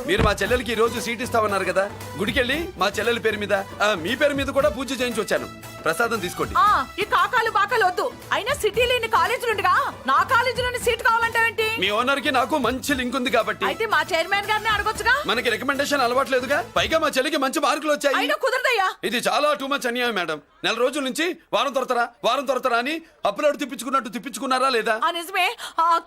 మీరు మా చెల్లెలకి ఈ రోజు సీట్ ఇస్తామన్నారు కదా, గుడికెళ్ళి మా చెల్లెల పేరు మీద మీ పేరు మీద కూడా పూజ చేయించి వచ్చాను. ప్రసాదం తీసుకోండి. ఈ కాకాలు బాకాలు వద్దు. అయినా సిటీలో ఇన్ని కాలేజీలు ఉండగా నా కాలేజీలోని సీట్ కావాలంటావేంటి? మీ ఓనర్ కి నాకు మంచి లింక్ ఉంది కాబట్టి. అయితే మా చైర్మన్ గారిని అడగొచ్చుగా. మనకి రికమెండేషన్ అలవాట్లేదుగా. పైగా మా చెల్లికి మంచి మార్కులు వచ్చాయి. అయినా కుదరదయ్యా. ఇది చాలా టూ మచ్ అన్యాయం మేడం. నెల రోజుల నుంచి వారం తొరతరా అని అప్లోడ్ తిప్పించుకున్నట్టు తిప్పించుకున్నారా లేదా? నిజమే,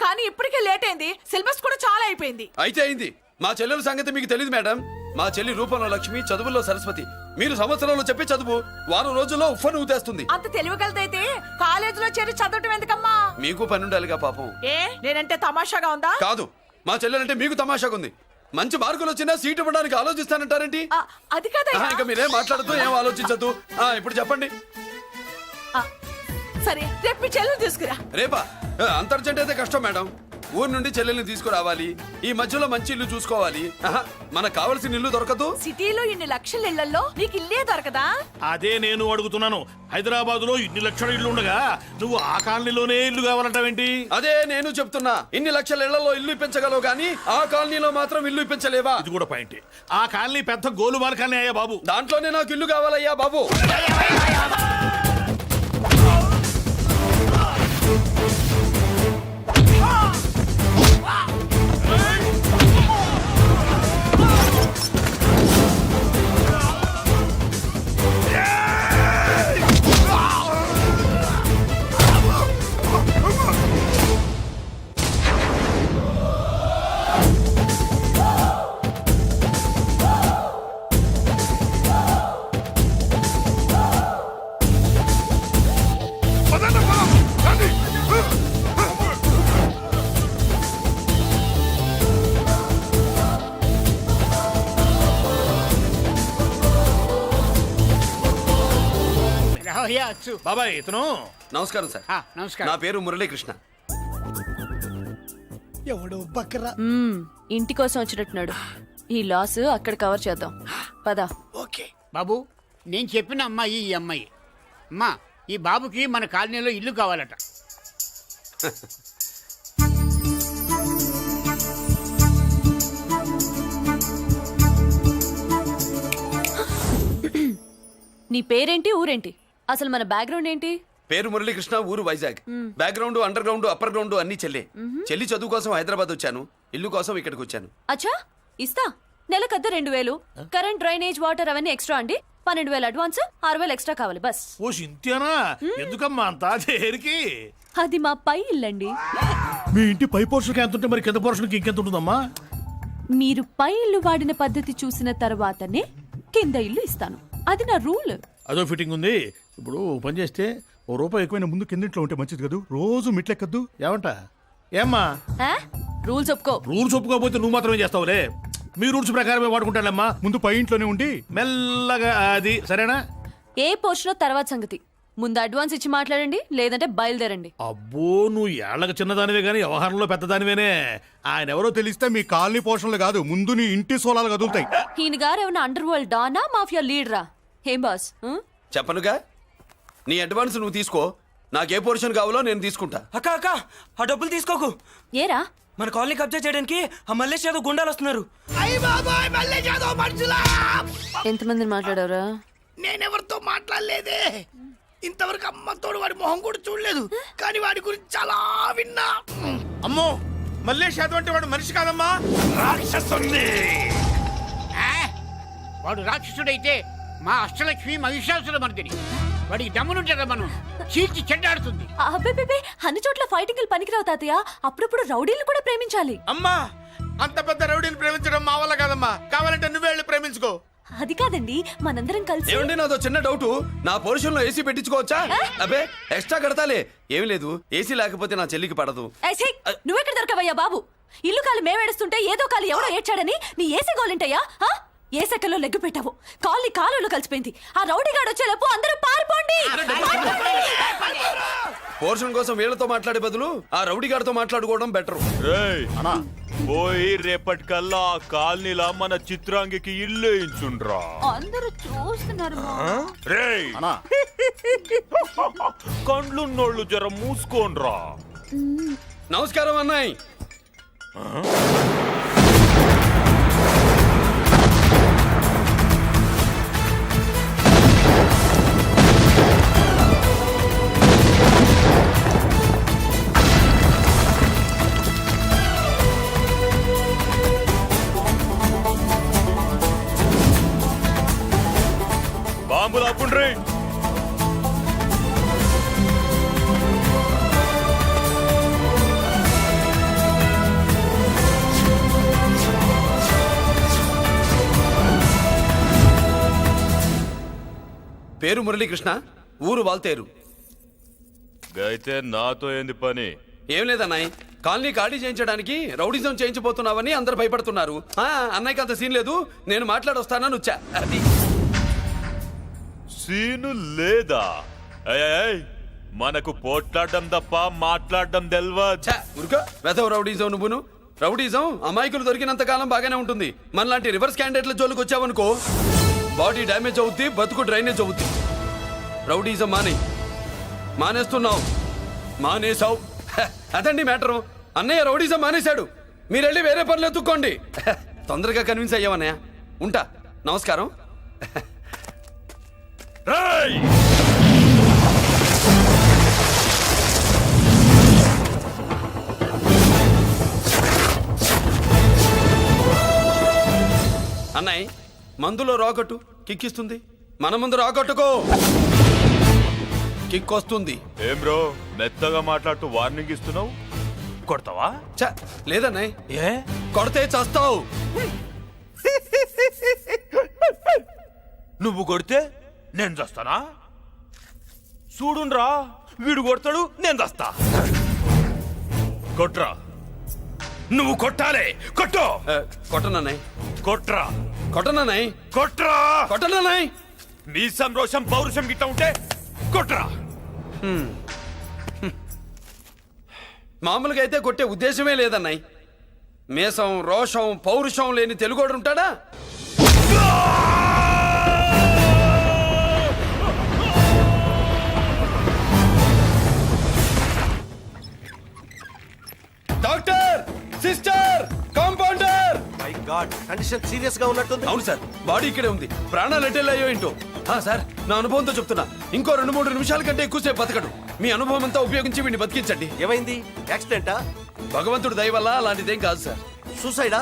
కానీ ఇప్పటికే లేట్ అయింది. సిలబస్ కూడా చాలా అయిపోయింది. అయితే అయింది. మా చెల్లెల సంగతి మీకు తెలియదు మేడం. మా చెల్లి రూపంలో లక్ష్మి, చదువుల్లో సరస్వతి. మీరు సంవత్సరంలో చెప్పే చదువు వారం రోజుల్లో ఉఫ్ఫను ఊతేస్తుంది. అంత తెలివిగలదైతే కాలేజీలో చేరి చదవటం ఎందుకమ్మా? మీకు పని ఉండాలిగా పాపం. నేనంటే తమాషాగా ఉందా? కాదు, మా చెల్లెలంటే మీకు తమాషాగా ఉంది. మంచి మార్కులు వచ్చినా సీట్ ఇవ్వడానికి ఆలోచిస్తానంటారేంటి? అది కదా. ఇంకా మీరేం మాట్లాడుతూ ఏం ఆలోచించద్దు. ఇప్పుడు చెప్పండి. సరే, రేపు మీ చెల్లెలు తీసుకురా. రేపా? అంత అర్జెంట్ అయితే కష్టం మేడం. ఊరు నుండి చెల్లెల్ని తీసుకురావాలి. ఈ మధ్యలో మంచి ఇల్లు చూసుకోవాలి. మనకు కావాల్సిన ఇల్లు దొరకదు. సిటీలో ఇన్ని లక్షల ఇళ్లలో నీకు ఇల్లే దొరకదా? అదే నేను అడుగుతున్నాను. హైదరాబాద్ లో ఇన్ని లక్షల ఇల్లు ఉండగా నువ్వు ఆ కాలనీలోనే ఇల్లు కావాలంటావేంటి? అదే నేను చెప్తున్నా. ఇన్ని లక్షల ఇళ్లలో ఇల్లు ఇప్పించగలవు గానీ ఆ కాలనీలో మాత్రం ఇల్లు ఇప్పించలేవా? ఇది కూడా పాయింట్. ఆ కాలనీ పెద్ద గోలుమాల కాలనీ అయ్యా బాబు. దాంట్లోనే నాకు ఇల్లు కావాలయ్యా బాబు. బాబాయ్ ఇతను. నమస్కారం సార్. నమస్కారం. నా పేరు మురళీకృష్ణ. ఎవడు బకరా ఇంటి కోసం వచ్చినట్టున్నాడు. ఈ లాస్ అక్కడ కవర్ చేద్దాం పదా. ఓకే బాబు, నేను చెప్పిన అమ్మాయి ఈ అమ్మాయి. అమ్మా, ఈ బాబుకి మన కాలనీలో ఇల్లు కావాలట. నీ పేరేంటి, ఊరేంటి, అసలు మన బ్యాక్గ్రౌండ్ ఏంటి? పేరు మురళీకృష్ణ, ఊరు Vizag. Background, under ground, upper ground అన్ని చెల్లి. చెల్లి చదువు కోసం హైదరాబాద్ వచ్చాను. ఇల్లు కోసం ఇక్కడికి వచ్చాను. అచ్చా, ఇస్తా. నెలకద్ద 2000, కరెంట్, డ్రైనేజ్, వాటర్ అవన్నీ ఎక్స్ట్రా అండి. 12,000 అడ్వాన్స్, 6,000 ఎక్స్ట్రా కావాలి బస్. ఓ సింత్యానా, ఎందుకమ్మా అంతా చేరికి? అది మా పై ఇల్లండి. మీ ఇంటి పై పోర్షన్కి ఎంత ఉంటే మరి కింద పోర్షన్కి ఇంకెంత ఉంటుందమ్మా? మీరు పై ఇల్లు వాడిన పద్ధతి చూసిన తర్వాతనే కింద ఇల్లు ఇస్తాను. అది నా రూల్. అదో ఫిట్టింగ్ ఉంది. ఇప్పుడు పని చేస్తే ₹1 ఎక్కువైనా ముందు కిందింట్లో ఉంటే మంచిది కదా. రోజు మిట్లెక్కద్దు. ఏమంట? ఏమ్మా రూల్స్ ఒప్పుకో. రూల్స్ ఒప్పుకోకపోతే నువ్వు మాత్రమే చేస్తావులే. మీ రూల్స్ ప్రకారమే వాడుకుంటానమ్మా. ముందు పై ఇంట్లోనే ఉండి మెల్లగా అది సరేనా? ఏ పోర్షన్ తర్వాత సంగతి. ముందు అడ్వాన్స్ ఇచ్చి మాట్లాడండి, లేదంటే బయలుదేరండి. అబ్బో, నువ్వు ఏళ్ళకి చిన్నదానివే గానీ వ్యవహారంలో పెద్దదానివేనే. ఆయన ఎవరో తెలిస్తే మీ కాలనీ పోషణలు కాదు, ముందు నీ ఇంటి సోలాలు కదులుతాయి. ఈయన గారు ఏమన్నా అండర్ వరల్డ్ డానా, మాఫియా లీడరా? ఏం బాస్? చెప్పనుగా, నీ అడ్వాన్స్ నువ్వు తీసుకో. నాకే పోర్షన్ కావాలో నేను తీసుకుంటా. అక్క అక్క, ఆ డబ్బులు తీసుకోకు. ఏరా? మన కాలనీ కబ్జా చేయడానికి ఆ మల్లేష్ యాదవ్ గుండాలు వస్తున్నారు. ఎంతమందిని మాట్లాడారా? నేనెవరితో మాట్లాడలేదే. ఇంతవరకు అమ్మతోడు వాడి మొహం కూడా చూడలేదు, కానీ వాడి గురించి చాలా విన్నా. అమ్మో, మల్లేష్ యాదవ్ అంటే వాడు మనిషి కాదమ్మా, రాక్షసుని. వాడు రాక్షసుడైతే మా అష్టలక్ష్మి మహిషాసుల మర్దిని. వాడికి దమ్మునుంటారా మనం చీల్చి చెడ్డాడుతుంది. అబ్బే, అన్ని చోట్ల ఫైటింగ్ పనికిరావు తాతయ్య. అప్పుడప్పుడు రౌడీలు కూడా ప్రేమించాలి. అమ్మా, అంత పెద్ద రౌడీని ప్రేమించడం మా వల్ల కాదమ్మా. కావాలంటే నువ్వే వెళ్ళి ప్రేమించుకో. అది కాదండి, మనందరం కలిసి. ఏమండి, నాదో చిన్న డౌట్. నా పోర్షన్ లో ఏసీ పెట్టించుకోవచ్చా? అబ్బే, ఎక్స్ట్రా కడతాలే. ఏమి లేదు, ఏసీ లేకపోతే నా చెల్లికి పడదు. నువ్వెక్కడ దొరకవయ్యా బాబు? ఇల్లు కాలు మేమేడుస్తుంటే ఏదో కాలు ఎవడో ఏడ్చాడని నీ ఏసీ గోలింటయ్యా? ఏ సెకల్లో లెగ్గు పెట్టావు? కాలి కాలులో కలిసిపోయింది. ఆ రౌడీగాడు వచ్చేలోపు అందరూ పారిపోండి. పోర్షన్ కోసం వీళ్ళతో మాట్లాడే బదులు ఆ రౌడీ గారితో మాట్లాడుకోవడం బెటర్. పోయి రేపటికల్లా ఆ కాలనీలా మన చిత్రాంగికి ఇల్లు వేయించుండ్రా. అందరూ చూస్తున్నారు. కండ్లున్నోళ్ళు జర మూసుకోండ్రా. నమస్కారం అన్నాయ్. పేరు మురళీకృష్ణ, ఊరు వాల్తేరు. అయితే నాతో ఏంది పని? ఏం లేదన్నాయ్, కాలనీ ఖాళీ చేయించడానికి రౌడిజం చేయించబోతున్నావని అందరు భయపడుతున్నారు. అన్నయ్యకి అంత సీన్ లేదు, నేను మాట్లాడొస్తానని వచ్చా. అది సీను లేదా? ఏయ్, ఏయ్, మనకు పోట్లాడడం తప్ప మాట్లాడడం తెల్వా. ఉరుక వెధవ రౌడీజం. నువ్వును రౌడీజం అమాయకులు దొరికినంత కాలం బాగానే ఉంటుంది. మనలాంటి రివర్స్ క్యాండిడేట్ల జోలికి వచ్చావనుకో బాడీ డ్యామేజ్ అవుద్ది, బతుకు డ్రైనేజ్ అవుద్ది. రౌడీజం మానేస్తున్నావు, మానేసావు. అదండి మ్యాటరు. అన్నయ్య రౌడీజం మానేశాడు, మీరెళ్ళి వేరే పనులు ఎత్తుక్కోండి. తొందరగా కన్విన్స్ అయ్యావన్నయ్య. ఉంటా, నమస్కారం. రేయ్! అన్నయ్య మందులో రాకట్టు కిక్కిస్తుంది, మన ముందు రాకట్టుకో కిక్ వస్తుంది. ఏం బ్రో మెత్తగా మాట్లాడుతూ వార్నింగ్ ఇస్తున్నావు? కొడతావా? చ లేదన్నయ్య, ఏ కొడితే చస్తావు. నువ్వు కొడితే నేను చస్తానా? చూడుండ్రా, వీడు కొడతాడు, నేను చస్తా. కొట్రా, నువ్వు కొట్టాలి. కొట్టు. కొట్టనన్నయ్య, కొట్రా, కొట్టనన్నయ్య, కొట్రా, కొట్టనన్నయ్య. నీ సంరోషం పౌరుషం గిట్ట ఉంటే కొట్రా. మామూలుగా అయితే కొట్టే ఉద్దేశమే లేదన్నయ్య. మేషం రోషం పౌరుషం లేని తెలుగోడు ఉంటాడా? Doctor, sister, compounder. My God, condition serious గా ఉన్నట్టుంది. అవును సార్, బాడీ ఇక్కడే ఉంది, ప్రాణాలు ఎట్టెళ్ళాయో ఏంటో. సార్, నా అనుభవంతో చెప్తున్నా, ఇంకో 2-3 నిమిషాల కంటే ఎక్కువసేపు బతకడు. మీ అనుభవం అంతా ఉపయోగించి వీడిని బతికించండి. ఏమైంది? యాక్సిడెంటా? భగవంతుడు దయ వల్ల అలాంటిదేం కాదు సార్. సూసైడా?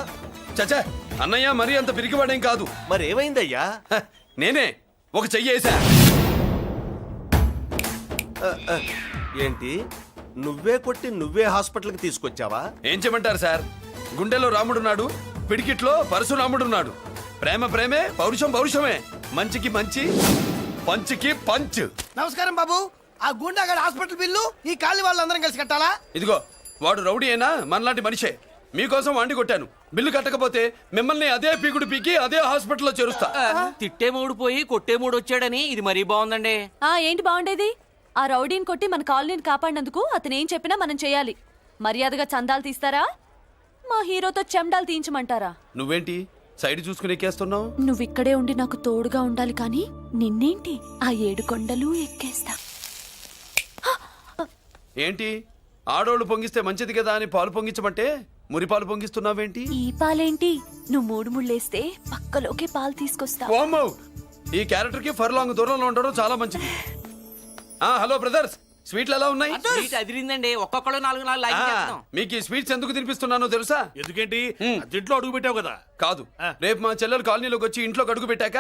చచ్చా, అన్నయ్య మరీ అంత పిరికివాడేం కాదు. మరి ఏమైందయ్యా? నేనే ఒక చెయ్యి వేసా. ఏంటి, నువ్వే కొట్టి నువ్వే హాస్పిటల్ కి తీసుకొచ్చావా? ఏం చేయమంటారు సార్, గుండెలో రాముడున్నాడు, పిడికిట్లో పరశురాముడున్నాడు. ప్రేమ ప్రేమే, పౌరుషం పౌరుషమే, మంచికి మంచి, పంచికి పంచ్. నమస్కారం బాబు. ఆ గుండాగడ్ హాస్పిటల్ బిల్లు ఈ కాలి వాళ్ళందరం కలిసి కట్టాలా? ఇదిగో, వాడు రౌడీ అయినా మనలాంటి మనిషే. మీకోసం వండి కొట్టాను, బిల్లు కట్టకపోతే మిమ్మల్ని అదే పీకుడు పీకి అదే హాస్పిటల్లో చేరుస్తా. తిట్టే మూడు పోయి కొట్టే మూడు వచ్చాడని ఇది మరీ బాగుందండి. ఏంటి బాగుండేది? ఆ రౌడీని కొట్టి మన కాలనీని కాపాడినందుకు అతను ఏం చెప్పినా మనం చేయాలి. మర్యాదగా చందాలు తీస్తారా, మా హీరోతో చెండాలు తీయించమంటారా? నువ్వేంటి సైడ్ చూసుకుని ఎక్కేస్తున్నావు? నువ్విక్కడే ఉండి నాకు తోడుగా ఉండాలి, కానీ నిన్నేంటి ఆ 7 కొండలు ఎక్కేస్తా. ఏంటి, ఆడోళ్ళు పొంగిస్తే మంచిది కదా అని పాలు పొంగించమంటే మురిపాలు పొంగిస్తున్నావేంటి? ఈ పాలేంటి, నువ్వు 3 ముళ్ళేస్తే పక్కలోకి పాలు తీసుకొస్తా. ఓమ్మో, ఈ క్యారెక్టర్ కి ఫర్ లాంగ్ దూరంలో ఉండడం చాలా మంచిది. హలో బ్రదర్స్, స్వీట్లు ఎలా ఉన్నాయి? అదిరిందండి, ఒక్కొక్కడు 4 లైక్ చేస్తాం. మీకు ఈ స్వీట్స్ ఎందుకు తినిపిస్తున్నానో తెలుసా? ఎందుకేంటి? అద్దెంట్లో అడుగు పెట్టావు కదా. కాదు, రేపు మా చెల్లెలు కాలనీలోకి వచ్చి ఇంట్లోకి అడుగు పెట్టాక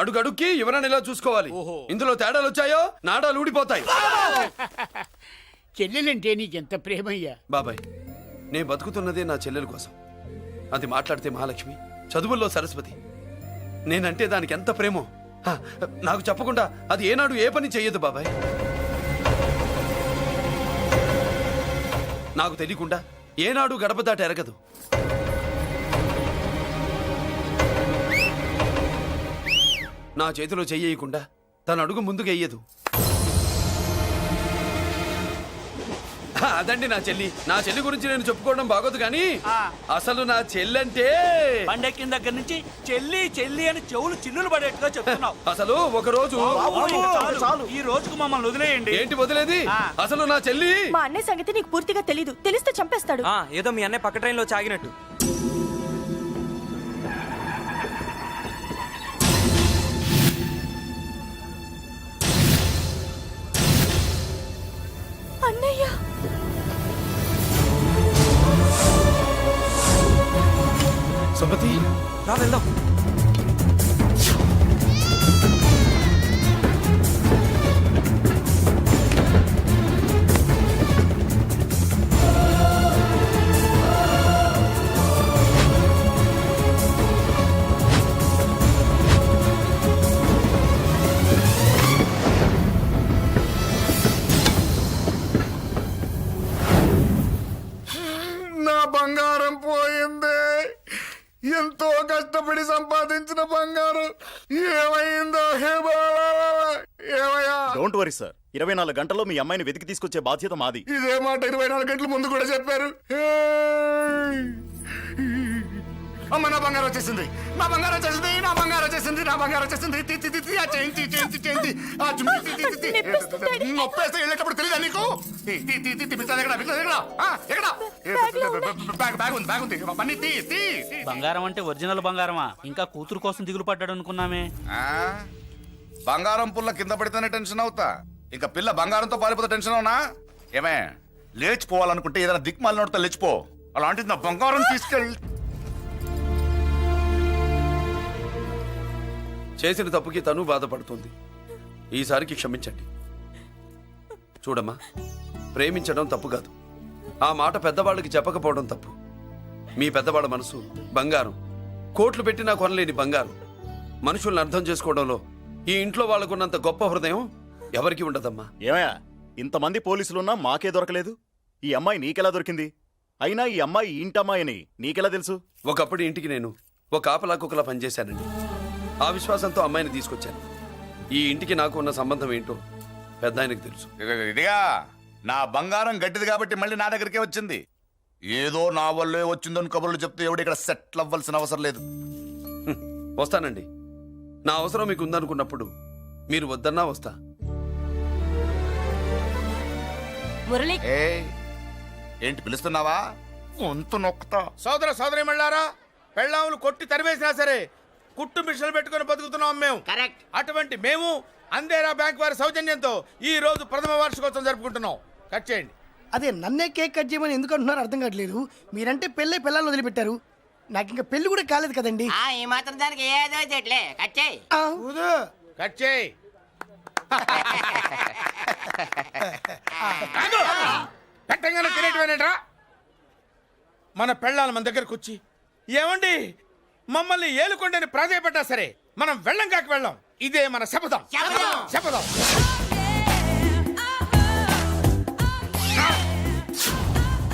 అడుగుకి ఎవరైనా ఇలా చూసుకోవాలి. ఇందులో తేడాలు వచ్చాయో నాడాలు ఊడిపోతాయి. చెల్లెలంటే నీకెంత ప్రేమయ్యా. బాబాయ్, నేను బతుకుతున్నదే నా చెల్లెల కోసం. అది మాట్లాడితే మహాలక్ష్మి, చదువుల్లో సరస్వతి. నేనంటే దానికి ఎంత ప్రేమో నాకు చెప్పకుండా అది ఏనాడు ఏ పని చెయ్యదు బాబాయ్. నాకు తెలియకుండా ఏనాడు గడప దాట ఎరగదు. నా చేతిలో చెయ్యకుండా తన అడుగు ముందుకు వెయ్యదు. అదండి నా చెల్లి. నా చెల్లి గురించి నేను చెప్పుకోవడం బాగోదు కానీ అసలు నా చెల్లంటే పండెక్కిన దగ్గర నుంచి చెల్లి చెల్లి అని చెవులు చిల్లులు పడేట్టుగా చెప్తున్నావు. అసలు ఒక రోజు ఈ రోజుకు మమ్మల్ని వదిలేయండి. ఏంటి వదిలేది? అసలు నా చెల్లి. మా అన్నయ్య సంగతి నీకు పూర్తిగా తెలీదు, తెలిస్తే చంపేస్తాడు. ఏదో మీ అన్నయ్య పక్క ట్రైన్ లో చాగినట్టు. అన్నయ్య, సుమతి, రా వెళ్దాం. బంగారం పోయింది. ఎంతో కష్టపడి సంపాదించిన బంగారం ఏమైందో హే బాబా, ఏమయ్యా? డోంట్ వరీ సార్, 24 గంటల్లో మీ అమ్మాయిని వెతికి తీసుకొచ్చే బాధ్యత మాది. ఇదే మాట 24 గంటల ముందు కూడా చెప్పారు. అమ్మ, నా బంగారం వచ్చేసింది, నా బంగారం వచ్చేసింది, నా బంగారం వచ్చేసింది, నా బంగారం వచ్చేసింది. ఆ చేయించి చేయించి చేయించి ఆ చుమ్మి నొప్పేస్తే వెళ్ళేటప్పుడు తెలియదా నీకు? పిస్తాది ఎక్కడ, పిస్తాది ఎక్కడ? ఎక్కడ? బ్యాగ్ ఉంది, బ్యాగ్ ఉంది. పని తీ తీ. బంగారం అంటే ఒరిజినల్ బంగారమా? ఇంకా కూతురు కోసం దిగులు పడ్డాడు అనుకున్నామే. బంగారం పుల్ల కింద పడితేనే టెన్షన్ అవుతా, ఇంకా పిల్ల బంగారంతో పారిపోతే టెన్షన్ అవునా? ఏమే, లేచిపోవాలనుకుంటే ఏదైనా దిక్మాలినోడితో లేచిపో. అలాంటిది నా బంగారం తీసుకెళ్ళి. చేసిన తప్పుకి తను బాధపడుతుంది. ఈసారికి క్షమించండి. చూడమ్మా, ప్రేమించడం తప్పు కాదు, ఆ మాట పెద్దవాళ్ళకి చెప్పకపోవడం తప్పు. మీ పెద్దవాళ్ళ మనసు బంగారం, కోట్లు పెట్టినా కొనలేని బంగారం. మనుషుల్ని అర్థం చేసుకోవడంలో ఈ ఇంట్లో వాళ్ళకున్నంత గొప్ప హృదయం ఎవరికి ఉండదమ్మా. ఏమయ్యా, ఇంతమంది పోలీసులున్నా మాకే దొరకలేదు. ఈ అమ్మాయి నీకెలా దొరికింది? అయినా ఈ అమ్మాయి ఈ ఇంటమ్మాయి అని నీకెలా తెలుసు? ఒకప్పుడు ఇంటికి నేను ఒక ఆపలాకుకలా పనిచేశానండి. ఆ విశ్వాసంతో అమ్మాయిని తీసుకొచ్చాను. ఈ ఇంటికి నాకు ఉన్న సంబంధం ఏంటో పెద్ద ఆయనకు తెలుసు. ఇదిగా నా బంగారం గట్టిది కాబట్టి మళ్ళీ నా దగ్గరికే వచ్చింది. ఏదో నా వల్లే వచ్చిందని కబుర్లు చెప్తే ఎవడు ఇక్కడ సెటిల్ అవ్వాల్సిన అవసరం లేదు. వస్తానండి. నా అవసరం మీకు ఉందనుకున్నప్పుడు మీరు వద్దన్నా వస్తా. మురళి, ఏంటి పిలుస్తున్నావా? వంతు నొక్కుతా. సోదర సోదరి మళ్ళారా, పెళ్ళాములు కొట్టి తరివేసినా సరే కుట్టు మిషన్లు పెట్టుకుని బతుకుతున్నాం మేము. కరెక్ట్. అటువంటి మేము అందేరా బ్యాంక్ వారి సౌజన్యంతో ఈ రోజు ప్రథమ వార్షికోత్సవం జరుపుకుంటున్నాం. కట్ చేయండి. అదే నన్నే కేక్ కట్ చేయమని ఎందుకు అంటున్నారో అర్థం కావట్లేదు. మీరంటే పెళ్ళై పిల్లల్ని వదిలిపెట్టారు, నాకు ఇంకా పెళ్లి కూడా కాలేదు కదండి. ఈ మాత్రం దానికి ఏదో చెట్లే కట్ చేయి. కట్ చేయి. పెట్టంగానే తినేటివేనేట్రా? మన పెళ్ళాలు మన దగ్గరకు వచ్చి ఏమండి మమ్మల్ని ఏలుకొండని ప్రాధాయపడ్డా సరే మనం వెళ్ళం కాక వెళ్ళం. ఇదే మన శపథం. శపథం.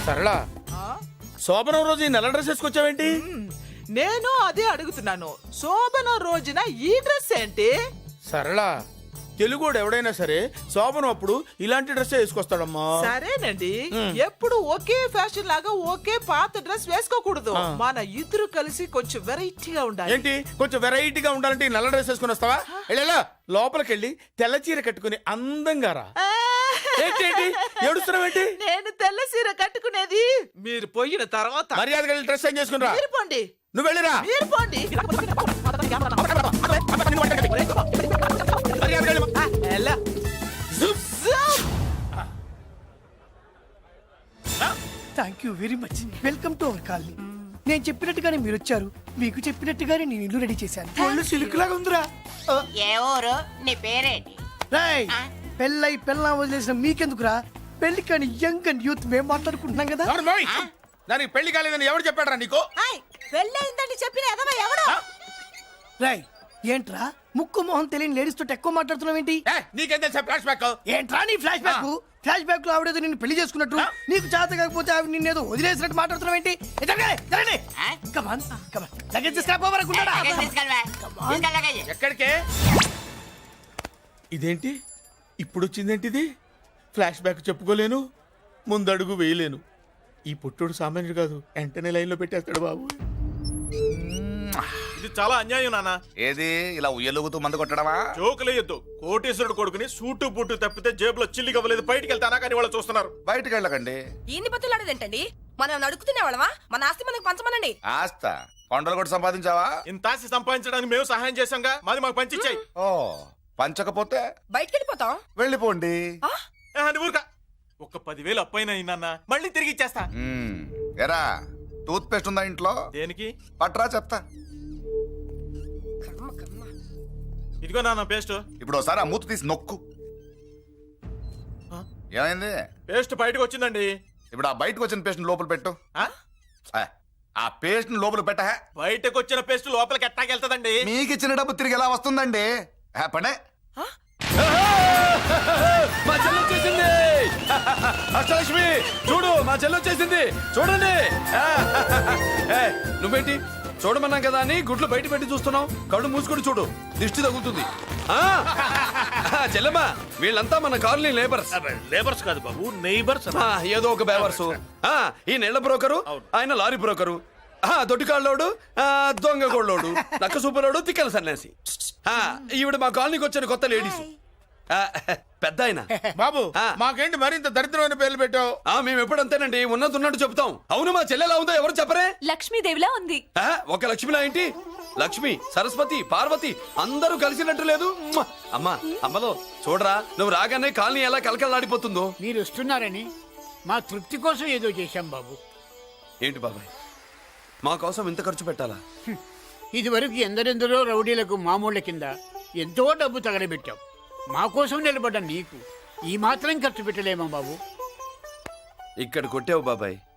సరళ, శోభనం రోజు ఈ నల్ల డ్రెస్ వేసుకొచ్చావేంటి? నేను అదే అడుగుతున్నాను. శోభన రోజున ఈ డ్రెస్ ఏంటి? సరళ, తెలుగుడు ఎవడైనా సరే శోభనం అప్పుడు ఇలాంటి డ్రెస్ వేసుకొస్తాడమ్మా. సరేనండి, ఎప్పుడు ఒకే ఫ్యాషన్ లాగా ఒకే పాత డ్రెస్ వేసుకోకూడదు. మన ఇద్దరు కలిసి కొంచెం వెరైటీగా ఉండాలి. ఏంటి కొంచెం వెరైటీగా ఉండాలంటే ఈ నల్ల డ్రెస్ వేసుకుని వస్తావా? వెళ్ళా లోపలికి వెళ్ళి తెల్ల చీర కట్టుకుని అందంగా రా. ఏంటి ఏడుస్తున్నావేంటి? నేను తెల్ల సీర కట్టుకునేది మీరు పోయిన తర్వాత. మర్యాదగా వెళ్ళి డ్రెస్ చేంజ్ చేసుకుని రా. మీరు పోండి. నువ్వు వెళ్ళిరా. మీరు పోండి. Thank you very much. Welcome to our colony. నేను చెప్పినట్టుగానే మీరు వచ్చారు, మీకు చెప్పినట్టుగానే నేను ఇల్లు రెడీ చేశాను. ఒళ్ళు సిల్క్ లాగా ఉందిరా. ఏ ఊరు? నీ పేరేంటి? రాయ్, పెళ్ళై పెళ్ళా వదిలేసిన మీకెందుకురా? పెళ్లి కాని యంగ్ అండ్ యూత్ మేము మాట్లాడుకుంటున్నాం కదా. దానికి పెళ్లి కాలేదని ఎవరు చెప్పాడరా నీకు? పెళ్ళయిందని చెప్పిన ఎదవ ఎవడు? రాయ్, ఏంట్రా ముక్కు మొహం తెలియని లేడీస్ తోటి ఎక్కువ మాట్లాడుతున్నావు ఏంటి? నీకేం తెలుసా ఫ్లాష్ బ్యాక్? ఏంట్రా నీ ఫ్లాష్ బ్యాక్? ఫ్లాష్ బ్యాక్ లో ఆవిడేదో నిన్ను పెళ్లి చేసుకున్నట్టు, నీకు చేత కాకపోతే ఆవిడ నిన్నేదో వదిలేసినట్టు మాట్లాడుతున్నావు ఏంటి? ఎక్కడికే? ఇదేంటి ఇప్పుడు వచ్చిందేంటి? ఇది ఫ్లాష్ బ్యాక్ చెప్పుకోలేను, ముందడుగు వేయలేను. ఈ పుట్టుడు సామాన్యుడు కాదు, వెంటనే లైన్ లో పెట్టేస్తాడు బాబు. ఇది చాలా అన్యాయం నాన్న. ఏది ఇలా ఉయ్యలుగుతూ మందు కొట్టడమా? జోకులేయొద్దు. కోటేశ్వరుడు కొడుకుని సూటు బూటు తప్పితే జేబులో చిల్లి కవ్వలేదు, బయటికి వెళ్తానా కానీ వాళ్ళు చూస్తున్నారు. బయటికి వెళ్ళకండి. ఈయన్ని బతులాడేదేంటండి? మనం నడుకుతునే వాళ్ళమా? మన ఆస్తి మనకు పంచమనండి. ఆస్త కొండలు కూడా సంపాదించావా? ఇంత ఆస్తి సంపాదించడానికి మేము సహాయం చేశాంగా, మాది మాకు పంచిచ్చాయి. ఓ, పంచకపోతే బయటికి వెళ్ళిపోతాం. వెళ్ళిపోండి. ఊరుక. ఒక్క 10,000 అప్పైనా నాన్న, మళ్ళీ తిరిగి ఇచ్చేస్తా. ఎరా, టూత్ పేస్ట్ ఉందా ఇంట్లో? దేనికి? పట్రా చెప్తా. ఇదిగో నాన్న పేస్ట్. ఇప్పుడు ఒకసారి ఆ మూత తీసి నొక్కు. ఏమైంది? పేస్ట్ బయటకు వచ్చిందండి. ఇప్పుడు ఆ బయటకు వచ్చిన పేస్ట్ లోపల పెట్టు. ఆ పేస్ట్ లోపల పెట్ట. బయటకు వచ్చిన పేస్ట్ లోపలికి ఎట్టాకెళ్తదండి? మీకు ఇచ్చిన డబ్బు తిరిగి ఎలా వస్తుందండి? పనే మా చెల్లి వచ్చేసింది. అష్టలక్ష్మి చూడు, మా చెల్లి వచ్చేసింది చూడండి. ఏ, నువ్వేంటి చూడమన్నాం కదా అని గుడ్లు బయట పెట్టి చూస్తున్నావు. కళ్ళు మూసుకొని చూడు, దిష్టి తగులుతుంది. ఆ, చెల్లెమ్మా వీళ్ళంతా మన కాలనీ లేబర్స్. లేబర్స్ కాదు బాబు, నైబర్స్. ఏదో ఒక బేవర్సు. ఈ నెళ్ల బ్రోకరు, ఆయన లారీ బ్రోకరు, దొడ్డికాళ్ళోడు, దొంగ గోళ్ళోడు, నక్క సూపరోడు, తిక్కల సన్యాసి. ఈవిడ మా కాలనీకి వచ్చిన కొత్త లేడీస్. పెద్ద ఆయన. బాబు మాకేంటి మరింత దరిద్రమైన పేర్లు పెట్టావు? మేము ఎప్పుడంతేనండి, ఉన్నట్టు చెప్తాం. అవును, మా చెల్లెలా ఉందో ఎవరు చెప్పరే? లక్ష్మీదేవిలా ఉంది. ఒక లక్ష్మిలా ఏంటి? లక్ష్మి, సరస్వతి, పార్వతి అందరూ కలిసినట్టు లేదు. అమ్మా, అమ్మలో చూడరా, నువ్వు రాగానే కాలనీ ఎలా కలకలాడిపోతుందో. మీరు వస్తున్నారని మా తృప్తి కోసం ఏదో చేశాం బాబు. ఏంటి బాబాయ్, మా కోసం ఇంత ఖర్చు పెట్టాలా? ఇదివరకు ఎందరెందరో రౌడీలకు మామూళ్ళ కింద ఎంతో డబ్బు తగలబెట్టాం. మా కోసం నిలబడ్డ నీకు ఈ మాత్రం ఖర్చు పెట్టలేమా బాబు? ఇక్కడ కొట్టావు బాబాయ్,